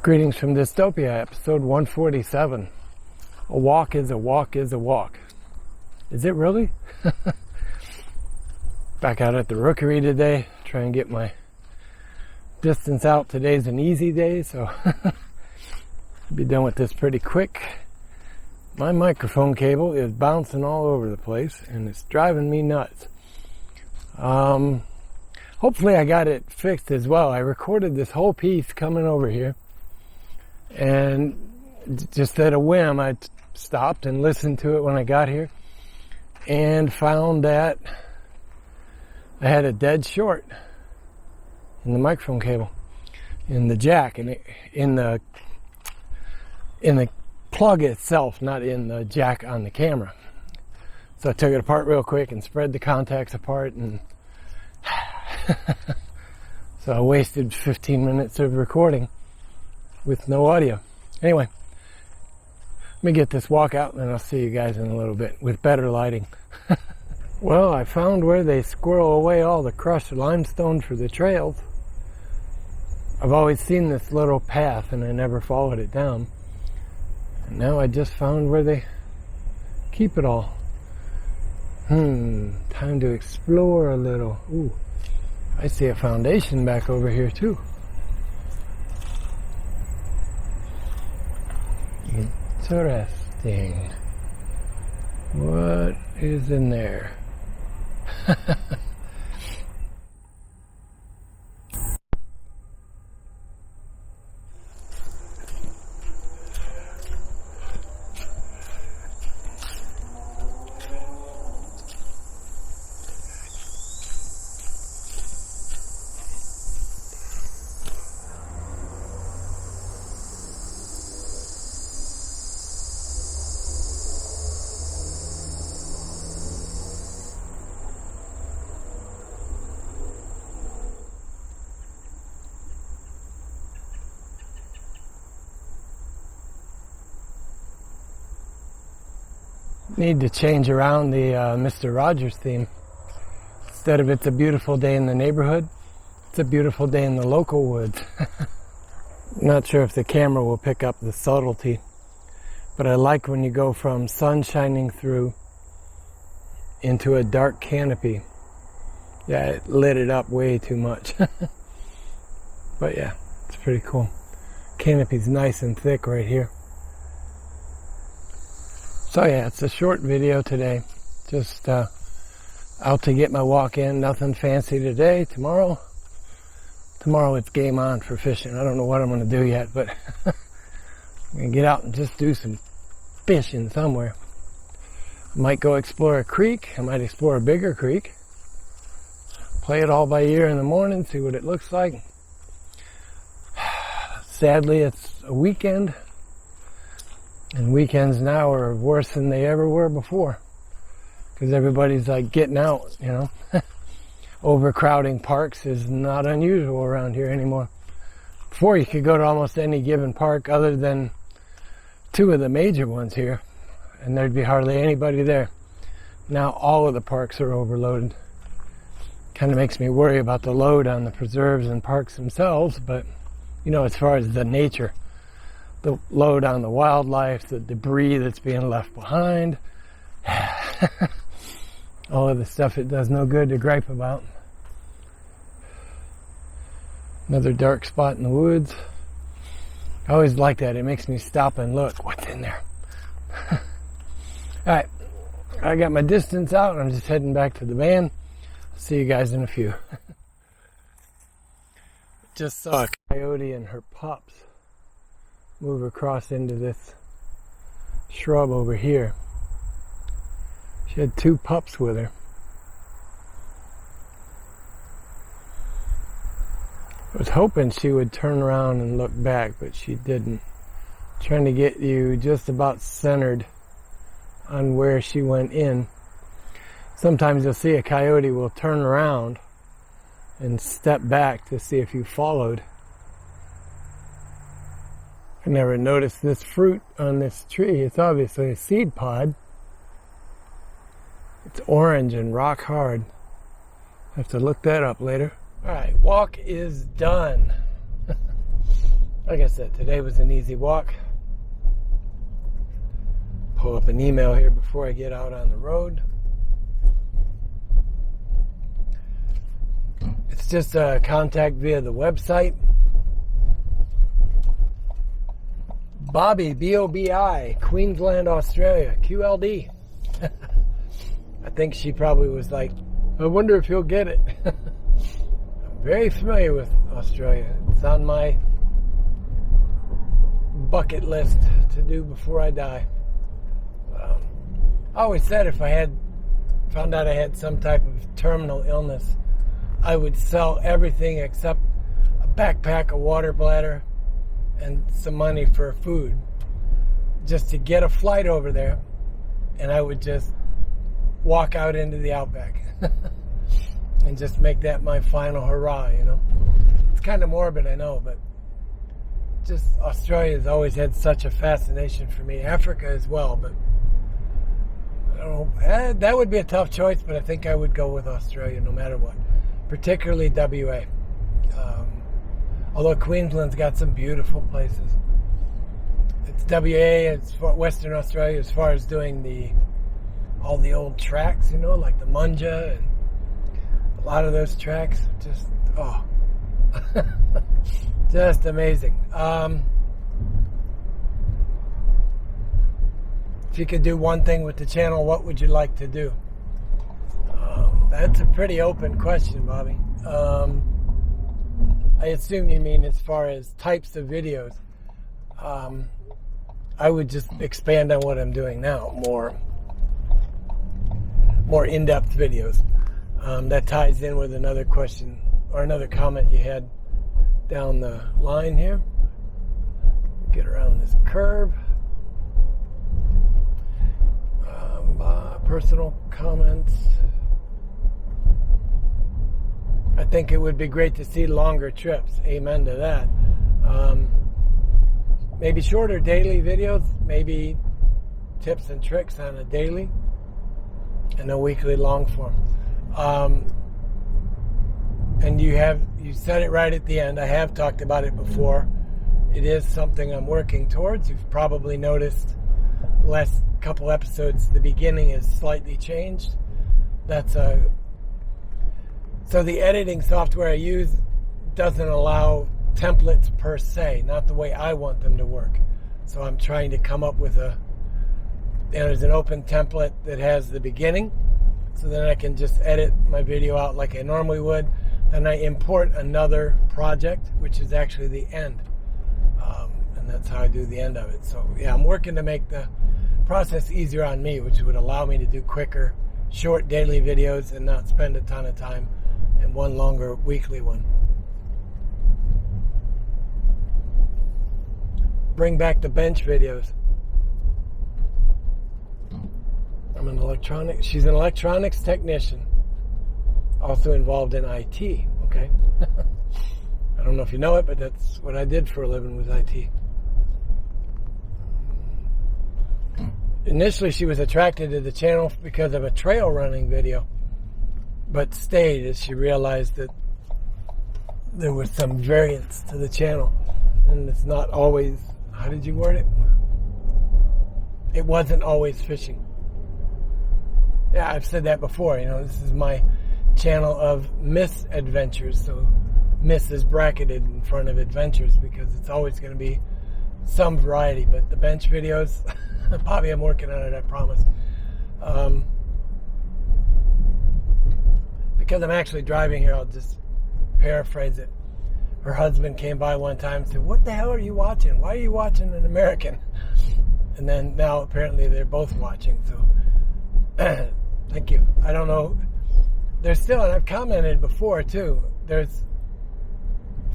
Greetings from Dystopia, episode 147. A walk is a walk is a walk. Is it really? Back out at the rookery today, try and get my distance out. Today's an easy day, so I'll be done with this pretty quick. My microphone cable is bouncing all over the place, and it's driving me nuts. Hopefully I got it fixed as well. I recorded this whole piece coming over here, and just at a whim, I stopped and listened to it when I got here, and found that I had a dead short in the microphone cable, in the jack, and in the plug itself, not in the jack on the camera. So I took it apart real quick and spread the contacts apart, and so I wasted 15 minutes of recording with no audio. Anyway, let me get this walk out, and then I'll see you guys in a little bit with better lighting. Well, I found where they squirrel away all the crushed limestone for the trails. I've always seen this little path, and I never followed it down. And now I just found where they keep it all. Time to explore a little. Ooh, I see a foundation back over here too. Interesting. What is in there? Need to change around the Mr. Rogers theme. Instead of "It's a beautiful day in the neighborhood," it's a beautiful day in the local woods. Not sure if the camera will pick up the subtlety, but I like when you go from sun shining through into a dark canopy. Yeah, it lit it up way too much. But yeah, it's pretty cool. Canopy's nice and thick right here. So yeah, it's a short video today. Just out to get my walk in. Nothing fancy today. Tomorrow it's game on for fishing. I don't know what I'm going to do yet, but I'm going to get out and just do some fishing somewhere. I might go explore a creek. I might explore a bigger creek. Play it all by ear in the morning, see what it looks like. Sadly, it's a weekend. And weekends now are worse than they ever were before. Because everybody's like getting out, you know. Overcrowding parks is not unusual around here anymore. Before, you could go to almost any given park other than two of the major ones here, and there'd be hardly anybody there. Now all of the parks are overloaded. Kind of makes me worry about the load on the preserves and parks themselves, but, you know, as far as the nature, the load on the wildlife, the debris that's being left behind, all of the stuff it does no good to gripe about. Another dark spot in the woods. I always like that. It makes me stop and look. What's in there? Alright, I got my distance out. I'm just heading back to the van. See you guys in a few. Just saw a coyote and her pups move across into this shrub over here. She had two pups with her. I was hoping she would turn around and look back, but she didn't. Trying to get you just about centered on where she went in. Sometimes you'll see a coyote will turn around and step back to see if you followed. I never noticed this fruit on this tree. It's obviously a seed pod. It's orange and rock hard. I have to look that up later. Alright, walk is done. Like I said, today was an easy walk. Pull up an email here before I get out on the road. It's just a contact via the website. Bobby, B-O-B-I, Queensland, Australia, QLD. I think she probably was like, I wonder if he'll get it. I'm very familiar with Australia. It's on my bucket list to do before I die. I always said if I found out I had some type of terminal illness, I would sell everything except a backpack, a water bladder, and some money for food just to get a flight over there, and I would just walk out into the outback and just make that my final hurrah, you know. It's kind of morbid, I know, but just Australia has always had such a fascination for me. Africa as well, but I don't know. That would be a tough choice, but I think I would go with Australia no matter what, particularly WA. Although Queensland's got some beautiful places. It's WA, it's Western Australia as far as doing all the old tracks, you know, like the Munja and a lot of those tracks. Just, just amazing. If you could do one thing with the channel, what would you like to do? That's a pretty open question, Bobby. I assume you mean as far as types of videos. I would just expand on what I'm doing now, more in-depth videos. That ties in with another question or another comment you had down the line here. Get around this curve. Personal comments. I think it would be great to see longer trips. Amen to that. Maybe shorter daily videos, maybe tips and tricks on a daily and a weekly long form. And you said it right at the end. I have talked about it before. It is something I'm working towards. You've probably noticed the last couple episodes, the beginning is slightly changed. So the editing software I use doesn't allow templates per se, not the way I want them to work. So I'm trying to come up with there's an open template that has the beginning, so then I can just edit my video out like I normally would. Then I import another project, which is actually the end. And that's how I do the end of it. So yeah, I'm working to make the process easier on me, which would allow me to do quicker, short daily videos and not spend a ton of time in one longer weekly one. Bring back the bench videos. She's an electronics technician, also involved in IT. Okay. I don't know if you know it, but that's what I did for a living, was IT. Initially, she was attracted to the channel because of a trail running video, but stayed as she realized that there was some variance to the channel, and it's not always, how did you word it? It wasn't always fishing. Yeah, I've said that before. You know, this is my channel of misadventures, so miss is bracketed in front of adventures because it's always going to be some variety. But the bench videos, Bobby, I'm working on it, I promise. Because I'm actually driving here, I'll just paraphrase it. Her husband came by one time and said, "What the hell are you watching? Why are you watching an American?" And then now apparently they're both watching, so thank you. I don't know. There's still, and I've commented before too, there's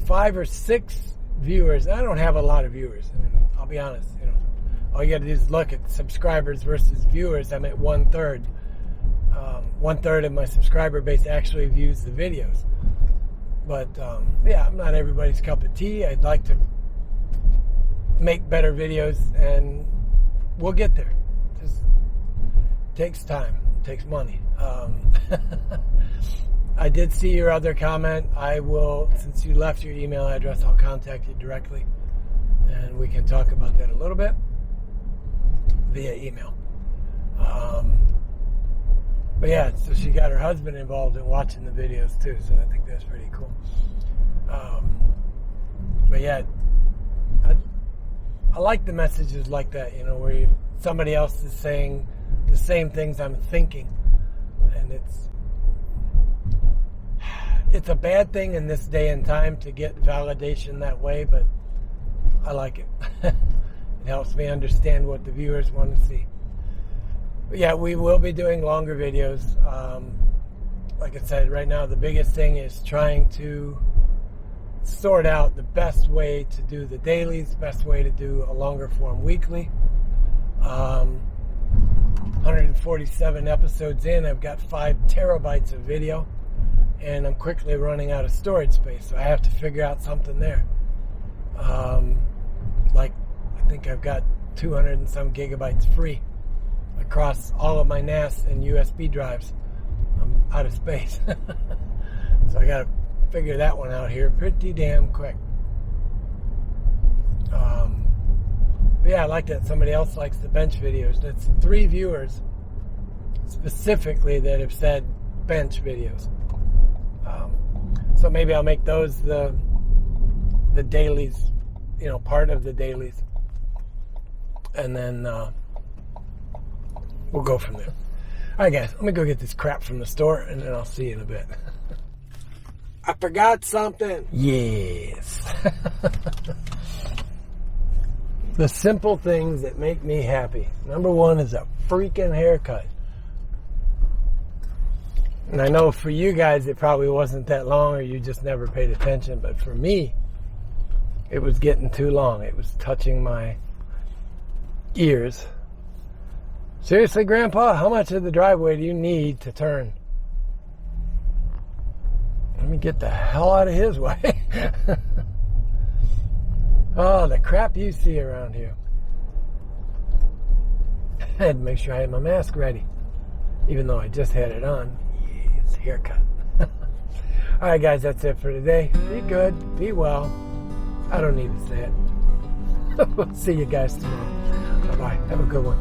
5 or 6 viewers. I don't have a lot of viewers. I mean, I'll be honest, you know. All you got to do is look at subscribers versus viewers. I'm at 1/3. 1/3 of my subscriber base actually views the videos. But yeah, I'm not everybody's cup of tea. I'd like to make better videos, and we'll get there. Just takes time, takes money. I did see your other comment. I will, since you left your email address, I'll contact you directly. and we can talk about that a little bit via email. But yeah, so she got her husband involved in watching the videos too, so I think that's pretty cool. But yeah, I like the messages like that, you know, where somebody else is saying the same things I'm thinking, and it's a bad thing in this day and time to get validation that way, but I like it. It helps me understand what the viewers want to see. But yeah, we will be doing longer videos. Like I said, right now the biggest thing is trying to sort out the best way to do the dailies, best way to do a longer form weekly. 147 episodes in, I've got 5 terabytes of video, and I'm quickly running out of storage space, so I have to figure out something there. Like, I think I've got 200 and some gigabytes free across all of my NAS and USB drives. I'm out of space. So I gotta figure that one out here pretty damn quick. But yeah, I like that somebody else likes the bench videos. That's 3 viewers specifically that have said bench videos. So maybe I'll make those the dailies, you know, part of the dailies, and then we'll go from there. All right, guys, let me go get this crap from the store, and then I'll see you in a bit. I forgot something. Yes. The simple things that make me happy. Number 1 is a freaking haircut. And I know for you guys it probably wasn't that long, or you just never paid attention, but for me, it was getting too long. It was touching my ears. Seriously, Grandpa, how much of the driveway do you need to turn? Let me get the hell out of his way. Oh, the crap you see around here. I had to make sure I had my mask ready, even though I just had it on. Yes, haircut. All right, guys, that's it for today. Be good. Be well. I don't need to say it. We'll see you guys tomorrow. Bye-bye. Have a good one.